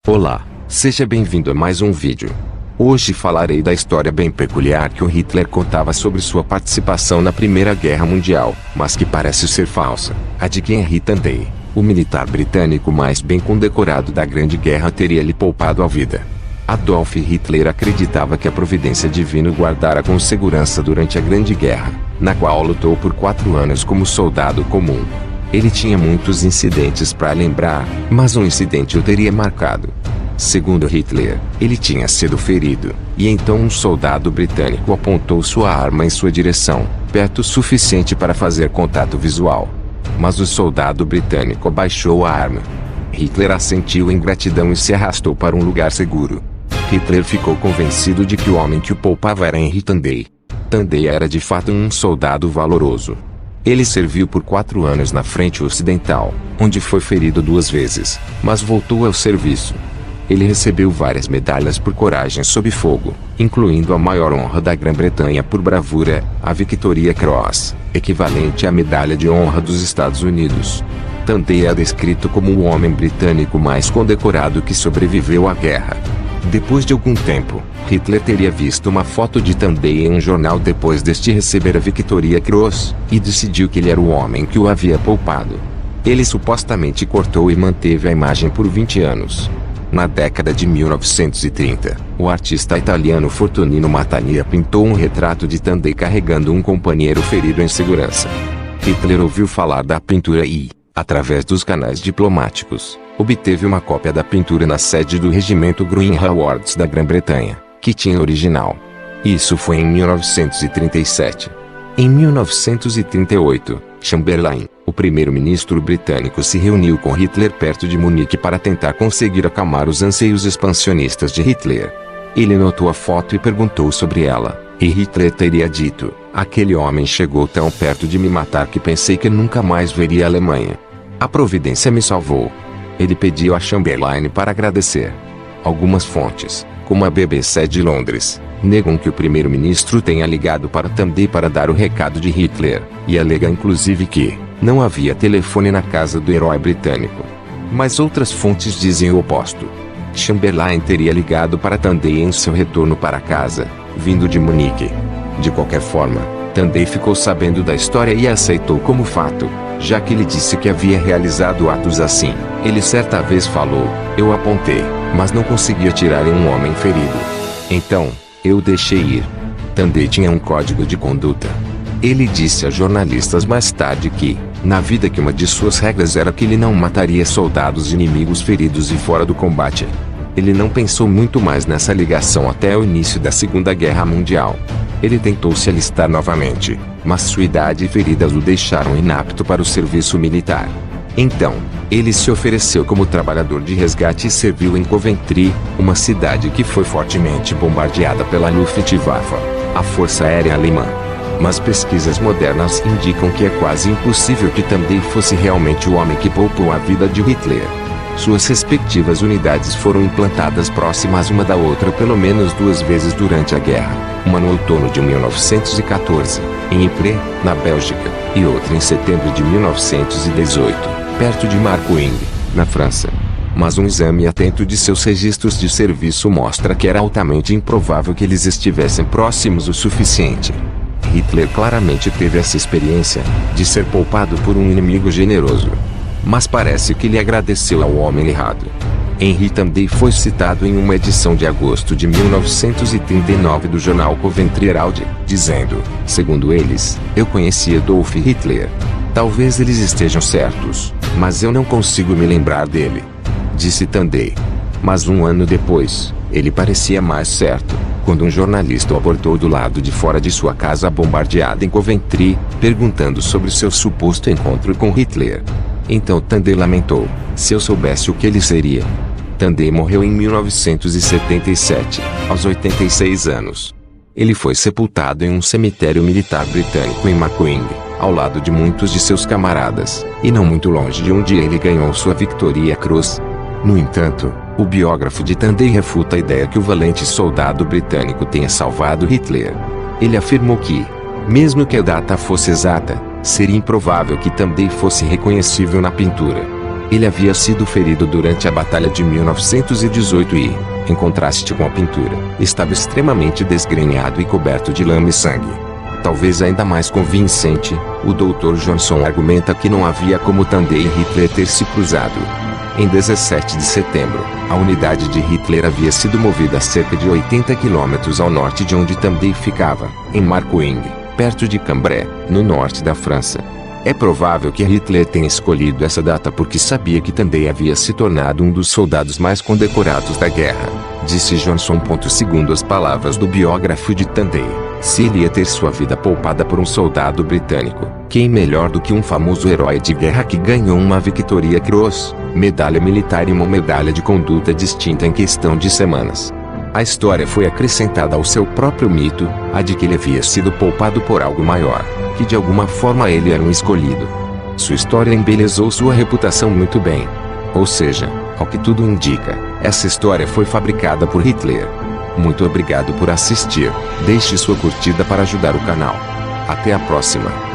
Olá, seja bem-vindo a mais um vídeo. Hoje falarei da história bem peculiar que o Hitler contava sobre sua participação na Primeira Guerra Mundial, mas que parece ser falsa. A de que Henry Tanday, o militar britânico mais bem condecorado da Grande Guerra, teria lhe poupado a vida. Adolf Hitler acreditava que a providência divina o guardara com segurança durante a Grande Guerra, na qual lutou por 4 anos como soldado comum. Ele tinha muitos incidentes para lembrar, mas um incidente o teria marcado. Segundo Hitler, ele tinha sido ferido, e então um soldado britânico apontou sua arma em sua direção, perto o suficiente para fazer contato visual. Mas o soldado britânico abaixou a arma. Hitler assentiu em gratidão e se arrastou para um lugar seguro. Hitler ficou convencido de que o homem que o poupava era Henry Tanday. Tanday era de fato um soldado valoroso. Ele serviu por 4 anos na frente ocidental, onde foi ferido 2 vezes, mas voltou ao serviço. Ele recebeu várias medalhas por coragem sob fogo, incluindo a maior honra da Grã-Bretanha por bravura, a Victoria Cross, equivalente à medalha de honra dos Estados Unidos. Tanday é descrito como o homem britânico mais condecorado que sobreviveu à guerra. Depois de algum tempo, Hitler teria visto uma foto de Tanday em um jornal depois deste receber a Victoria Cross, e decidiu que ele era o homem que o havia poupado. Ele supostamente cortou e manteve a imagem por 20 anos. Na década de 1930, o artista italiano Fortunino Matania pintou um retrato de Tanday carregando um companheiro ferido em segurança. Hitler ouviu falar da pintura e, através dos canais diplomáticos, obteve uma cópia da pintura na sede do regimento Green Howards da Grã-Bretanha, que tinha original. Isso foi em 1937. Em 1938, Chamberlain, o primeiro-ministro britânico, se reuniu com Hitler perto de Munique para tentar conseguir acalmar os anseios expansionistas de Hitler. Ele notou a foto e perguntou sobre ela, e Hitler teria dito: "Aquele homem chegou tão perto de me matar que pensei que nunca mais veria a Alemanha. A providência me salvou." Ele pediu a Chamberlain para agradecer. Algumas fontes, como a BBC de Londres, negam que o primeiro-ministro tenha ligado para Tanday para dar o recado de Hitler, e alega inclusive que não havia telefone na casa do herói britânico. Mas outras fontes dizem o oposto. Chamberlain teria ligado para Tanday em seu retorno para casa, vindo de Munique. De qualquer forma, Tanday ficou sabendo da história e a aceitou como fato, já que ele disse que havia realizado atos assim. Ele certa vez falou: "Eu apontei, mas não consegui atirar em um homem ferido. Então, eu deixei ir." Tanday tinha um código de conduta. Ele disse a jornalistas mais tarde que, na vida, que uma de suas regras era que ele não mataria soldados inimigos feridos e fora do combate. Ele não pensou muito mais nessa ligação até o início da Segunda Guerra Mundial. Ele tentou se alistar novamente, mas sua idade e feridas o deixaram inapto para o serviço militar. Então, ele se ofereceu como trabalhador de resgate e serviu em Coventry, uma cidade que foi fortemente bombardeada pela Luftwaffe, a Força Aérea Alemã. Mas pesquisas modernas indicam que é quase impossível que Tanday fosse realmente o homem que poupou a vida de Hitler. Suas respectivas unidades foram implantadas próximas uma da outra pelo menos 2 vezes durante a guerra, uma no outono de 1914, em Ypres, na Bélgica, e outra em setembro de 1918, perto de Marcoing, na França. Mas um exame atento de seus registros de serviço mostra que era altamente improvável que eles estivessem próximos o suficiente. Hitler claramente teve essa experiência, de ser poupado por um inimigo generoso. Mas parece que ele agradeceu ao homem errado. Henry Tanday foi citado em uma edição de agosto de 1939 do jornal Coventry Herald, dizendo: "Segundo eles, eu conheci Adolf Hitler. Talvez eles estejam certos, mas eu não consigo me lembrar dele", disse Tanday. Mas 1 ano depois, ele parecia mais certo, quando um jornalista o abordou do lado de fora de sua casa bombardeada em Coventry, perguntando sobre seu suposto encontro com Hitler. Então Tanday lamentou: "Se eu soubesse o que ele seria." Tanday morreu em 1977, aos 86 anos. Ele foi sepultado em um cemitério militar britânico em Marcoing, ao lado de muitos de seus camaradas, e não muito longe de onde ele ganhou sua Victoria Cross. No entanto, o biógrafo de Tanday refuta a ideia que o valente soldado britânico tenha salvado Hitler. Ele afirmou que, mesmo que a data fosse exata, seria improvável que Tanday fosse reconhecível na pintura. Ele havia sido ferido durante a Batalha de 1918 e, em contraste com a pintura, estava extremamente desgrenhado e coberto de lama e sangue. Talvez ainda mais convincente, o Dr. Johnson argumenta que não havia como Tandey e Hitler ter se cruzado. Em 17 de setembro, a unidade de Hitler havia sido movida a cerca de 80 quilômetros ao norte de onde Tandey ficava, em Marcoing, perto de Cambrai, no norte da França. É provável que Hitler tenha escolhido essa data porque sabia que Tandey havia se tornado um dos soldados mais condecorados da guerra, disse Johnson. Segundo as palavras do biógrafo de Tandey, se ele ia ter sua vida poupada por um soldado britânico, quem melhor do que um famoso herói de guerra que ganhou uma Victoria Cross, medalha militar e uma medalha de conduta distinta em questão de semanas. A história foi acrescentada ao seu próprio mito, a de que ele havia sido poupado por algo maior, que de alguma forma ele era um escolhido. Sua história embelezou sua reputação muito bem. Ou seja, ao que tudo indica, essa história foi fabricada por Hitler. Muito obrigado por assistir, deixe sua curtida para ajudar o canal. Até a próxima.